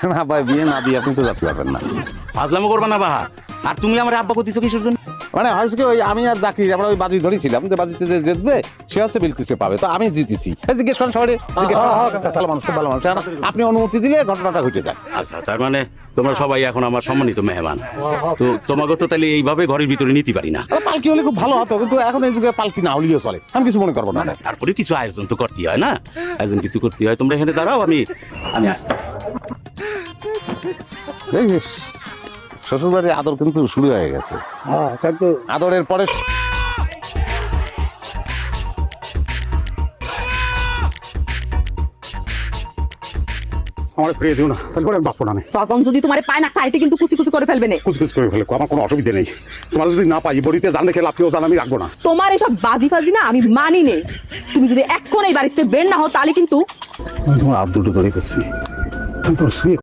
না ভাই, বিয়ে না দিয়ে আপনি তো যাতে পারবেন না। ফাজলামো করবা না বাহা। আর তুমি আমার আব্বা করতেছো কিসের জন্য? মানে হয়েছে কি, ওই আমি আর জাকির আমরা ওই বাজি ধরেছিলাম যে বাজিতে যে জিতবে সে হচ্ছে বিলকিসকে পাবে, তো আমি জিতেছি। জিজ্ঞেস করেন সবাই, ভালো মানুষ, খুব ভালো মানুষ। আপনি অনুমতি দিলে ঘটনাটা ঘটে যায়। আচ্ছা, তার মানে তোমরা সবাই এখন আমার সম্মানিত মেহমান। তো তোমাকে তো তাহলে এইভাবে ঘরের ভিতরে নিতে পারি না। পালকি হলে খুব ভালো হতো, কিন্তু এখন এই যুগে পালকি না হলেও চলে, আমি কিছু মনে করবো না। তারপরে কিছু আয়োজন তো করতে হয় না, আয়োজন কিছু করতে হয়। তোমরা এখানে দাঁড়াও, আমি আসছি। দেখিস শ্বশুর বাড়ির আদর কিন্তু শুরু হয়ে গেছে। আদরের পরে আমার ফিরিয়ে দিও না, তাহলে করে বাঁচবো না। তখন যদি তোমার পায় না খাইতে কিন্তু কুচি কুচি করে ফেলবে না। কুচকুচ করে ফেলে আমার কোনো অসুবিধা নেই। তোমার যদি না পাই বড়িতে জান রেখে লাভ কেউ জান আমি রাখবো না। তোমার এসব বাজি ফাজি না আমি মানি নে। তুমি যদি এক্ষণ এই বাড়িতে বের না হও তাহলে কিন্তু আমি তোমার হাত দুটো ধরে করছি, তুমি তোমার শুয়ে